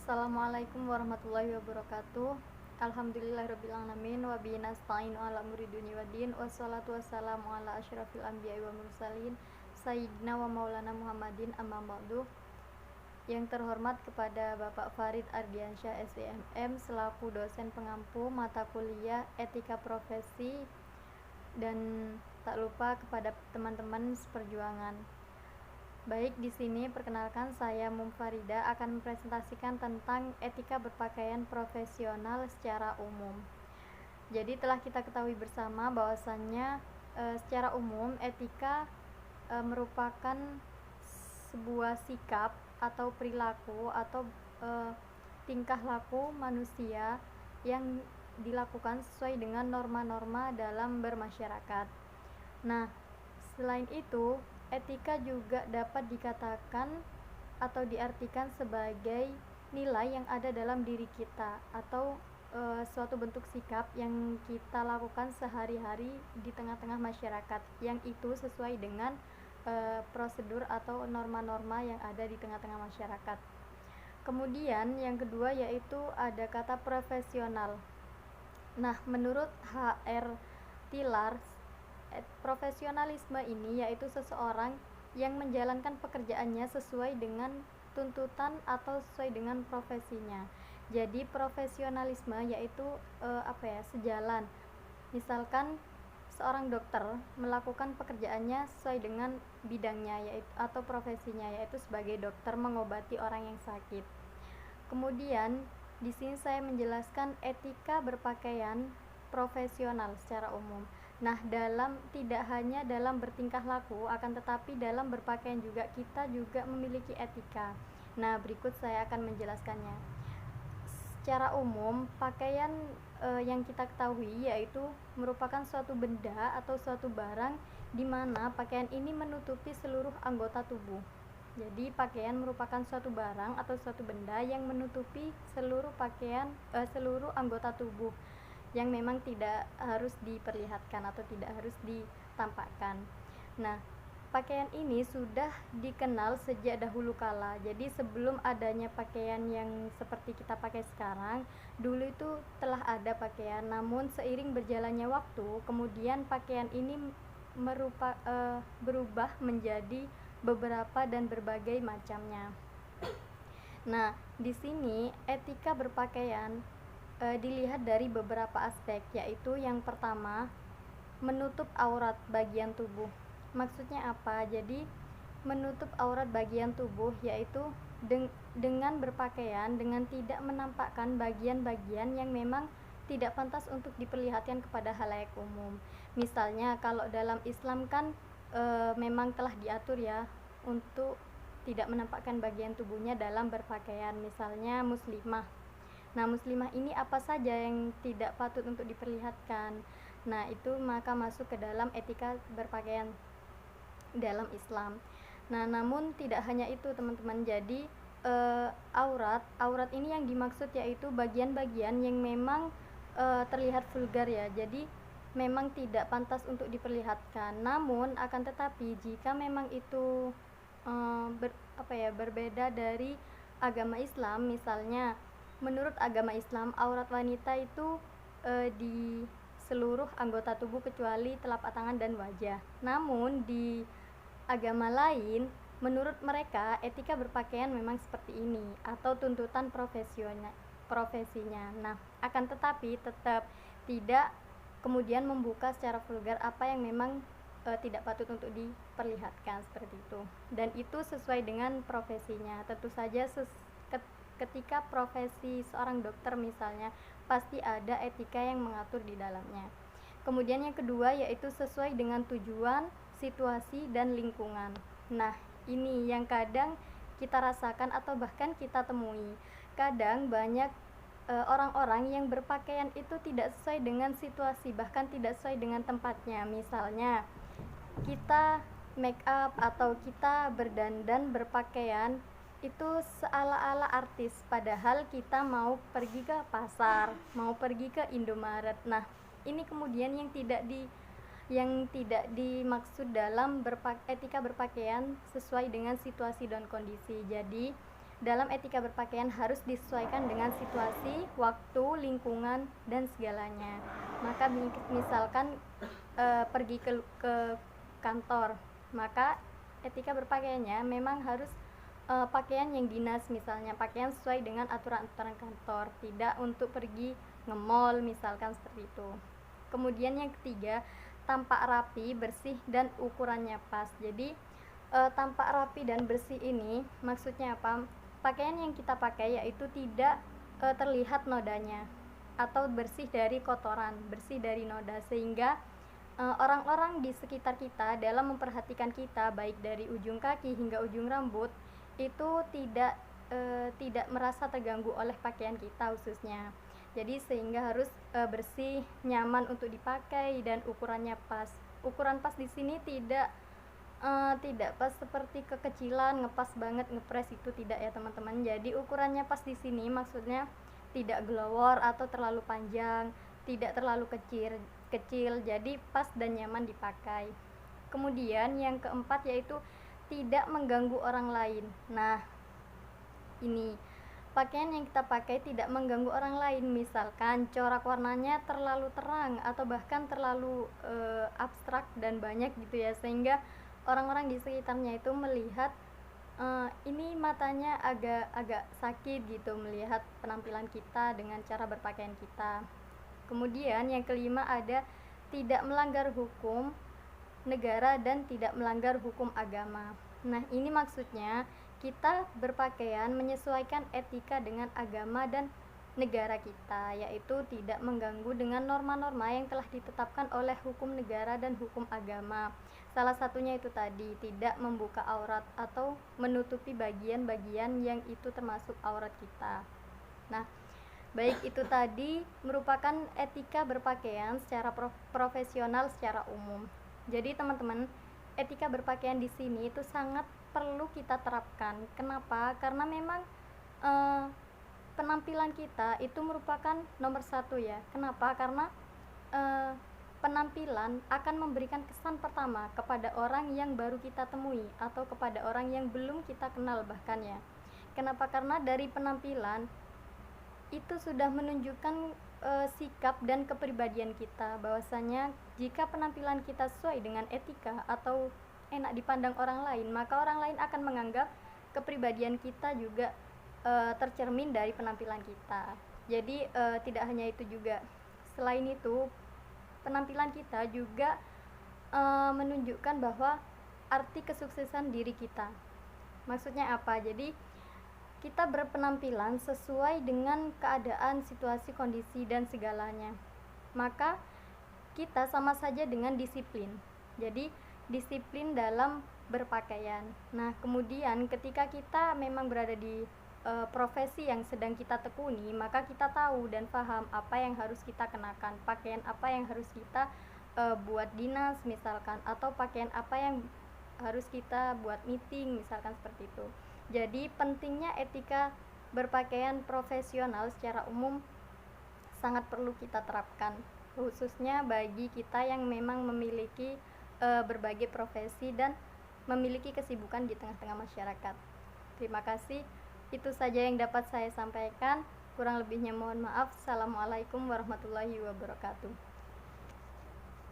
Assalamualaikum warahmatullahi wabarakatuh. Alhamdulillahirrabbilalamin. Wa bihi nasta'inu ala umuri dunya waddin. Wassalatu wassalamu ala asyrafil anbiya'i wa mursalin Sayyidina wa maulana Muhammadin, amma ba'du. Yang terhormat kepada Bapak Farid Ardiansyah SEMM selaku dosen pengampu mata kuliah Etika Profesi, dan tak lupa kepada teman-teman seperjuangan. Baik, di sini perkenalkan, saya Mumfarida akan mempresentasikan tentang etika berpakaian profesional secara umum. Jadi telah kita ketahui bersama bahwasannya secara umum etika merupakan sebuah sikap atau perilaku atau tingkah laku manusia yang dilakukan sesuai dengan norma-norma dalam bermasyarakat. Nah, selain itu, etika juga dapat dikatakan atau diartikan sebagai nilai yang ada dalam diri kita atau suatu bentuk sikap yang kita lakukan sehari-hari di tengah-tengah masyarakat, yang itu sesuai dengan prosedur atau norma-norma yang ada di tengah-tengah masyarakat. Kemudian yang kedua yaitu ada kata profesional. Nah, menurut HR Tilar, profesionalisme ini yaitu seseorang yang menjalankan pekerjaannya sesuai dengan tuntutan atau sesuai dengan profesinya. Jadi profesionalisme yaitu sejalan. Misalkan seorang dokter melakukan pekerjaannya sesuai dengan bidangnya yaitu atau profesinya, yaitu sebagai dokter mengobati orang yang sakit. Kemudian di sini saya menjelaskan etika berpakaian profesional secara umum. Nah, tidak hanya dalam bertingkah laku, akan tetapi dalam berpakaian juga kita juga memiliki etika. Nah, berikut saya akan menjelaskannya. Secara umum, pakaian yang kita ketahui yaitu merupakan suatu benda atau suatu barang di mana pakaian ini menutupi seluruh anggota tubuh. Jadi, pakaian merupakan suatu barang atau suatu benda yang menutupi seluruh anggota tubuh, yang memang tidak harus diperlihatkan atau tidak harus ditampakkan. Nah, pakaian ini sudah dikenal sejak dahulu kala. Jadi sebelum adanya pakaian yang seperti kita pakai sekarang, dulu itu telah ada pakaian. Namun seiring berjalannya waktu, kemudian pakaian ini berubah menjadi beberapa dan berbagai macamnya. Nah, di sini etika berpakaian dilihat dari beberapa aspek, yaitu yang pertama, menutup aurat bagian tubuh. Maksudnya apa? Jadi menutup aurat bagian tubuh yaitu dengan berpakaian dengan tidak menampakkan bagian-bagian yang memang tidak pantas untuk diperlihatkan kepada halayak umum. Misalnya kalau dalam Islam kan memang telah diatur ya untuk tidak menampakkan bagian tubuhnya dalam berpakaian. Misalnya muslimah. Nah, muslimah ini apa saja yang tidak patut untuk diperlihatkan. Nah, itu maka masuk ke dalam etika berpakaian dalam Islam. Nah, namun tidak hanya itu, teman-teman. Jadi aurat ini yang dimaksud yaitu bagian-bagian yang memang terlihat vulgar ya. Jadi memang tidak pantas untuk diperlihatkan. Namun akan tetapi jika memang itu berbeda dari agama Islam, misalnya menurut agama Islam, aurat wanita itu di seluruh anggota tubuh kecuali telapak tangan dan wajah. Namun di agama lain, menurut mereka etika berpakaian memang seperti ini atau tuntutan profesinya. Nah, akan tetapi tetap tidak kemudian membuka secara vulgar apa yang memang tidak patut untuk diperlihatkan seperti itu. Dan itu sesuai dengan profesinya. Tentu saja ketika profesi seorang dokter misalnya, pasti ada etika yang mengatur di dalamnya. Kemudian yang kedua yaitu sesuai dengan tujuan, situasi, dan lingkungan. Nah, ini yang kadang kita rasakan atau bahkan kita temui. Kadang banyak orang-orang yang berpakaian itu tidak sesuai dengan situasi, bahkan tidak sesuai dengan tempatnya. Misalnya kita make up atau kita berdandan berpakaian itu seala-ala artis, padahal kita mau pergi ke pasar, mau pergi ke Indomaret. Nah, ini kemudian yang tidak dimaksud dalam etika berpakaian sesuai dengan situasi dan kondisi. Jadi dalam etika berpakaian harus disesuaikan dengan situasi, waktu, lingkungan, dan segalanya. Maka misalkan pergi ke kantor, maka etika berpakaiannya memang harus pakaian yang dinas, misalnya pakaian sesuai dengan aturan-aturan kantor, tidak untuk pergi nge-mall misalkan seperti itu. Kemudian yang ketiga, tampak rapi, bersih, dan ukurannya pas. Jadi tampak rapi dan bersih ini maksudnya apa? Pakaian yang kita pakai yaitu tidak terlihat nodanya, atau bersih dari kotoran, bersih dari noda, sehingga orang-orang di sekitar kita dalam memperhatikan kita baik dari ujung kaki hingga ujung rambut itu tidak merasa terganggu oleh pakaian kita khususnya. Jadi sehingga harus bersih, nyaman untuk dipakai, dan ukurannya pas. Ukuran pas di sini tidak pas seperti kekecilan, ngepas banget, ngepres, itu tidak ya teman-teman. Jadi ukurannya pas di sini maksudnya tidak glowor atau terlalu panjang, tidak terlalu kecil, jadi pas dan nyaman dipakai. Kemudian yang keempat yaitu tidak mengganggu orang lain. Nah, ini pakaian yang kita pakai tidak mengganggu orang lain, misalkan corak warnanya terlalu terang atau bahkan terlalu abstrak dan banyak gitu ya, sehingga orang-orang di sekitarnya itu melihat ini matanya agak sakit gitu melihat penampilan kita dengan cara berpakaian kita. Kemudian yang kelima ada tidak melanggar hukum negara dan tidak melanggar hukum agama. Nah, ini maksudnya kita berpakaian menyesuaikan etika dengan agama dan negara kita, yaitu tidak mengganggu dengan norma-norma yang telah ditetapkan oleh hukum negara dan hukum agama. Salah satunya itu tadi, tidak membuka aurat atau menutupi bagian-bagian yang itu termasuk aurat kita. Nah, baik itu tadi merupakan etika berpakaian secara profesional secara umum. Jadi teman-teman, etika berpakaian di sini itu sangat perlu kita terapkan. Kenapa? Karena memang penampilan kita itu merupakan nomor satu ya. Kenapa? Karena penampilan akan memberikan kesan pertama kepada orang yang baru kita temui atau kepada orang yang belum kita kenal bahkan ya. Kenapa? Karena dari penampilan itu sudah menunjukkan sikap dan kepribadian kita, bahwasanya jika penampilan kita sesuai dengan etika atau enak dipandang orang lain, maka orang lain akan menganggap kepribadian kita juga tercermin dari penampilan kita. Jadi tidak hanya itu juga, selain itu penampilan kita juga menunjukkan bahwa arti kesuksesan diri kita. Maksudnya apa? Jadi kita berpenampilan sesuai dengan keadaan, situasi, kondisi, dan segalanya. Maka kita sama saja dengan disiplin. Jadi disiplin dalam berpakaian. Nah, kemudian ketika kita memang berada di profesi yang sedang kita tekuni, maka kita tahu dan paham apa yang harus kita kenakan, pakaian apa yang harus kita buat dinas misalkan, atau pakaian apa yang harus kita buat meeting misalkan seperti itu. Jadi pentingnya etika berpakaian profesional secara umum sangat perlu kita terapkan, khususnya bagi kita yang memang memiliki berbagai profesi dan memiliki kesibukan di tengah-tengah masyarakat. Terima kasih, itu saja yang dapat saya sampaikan. Kurang lebihnya mohon maaf. Assalamualaikum warahmatullahi wabarakatuh.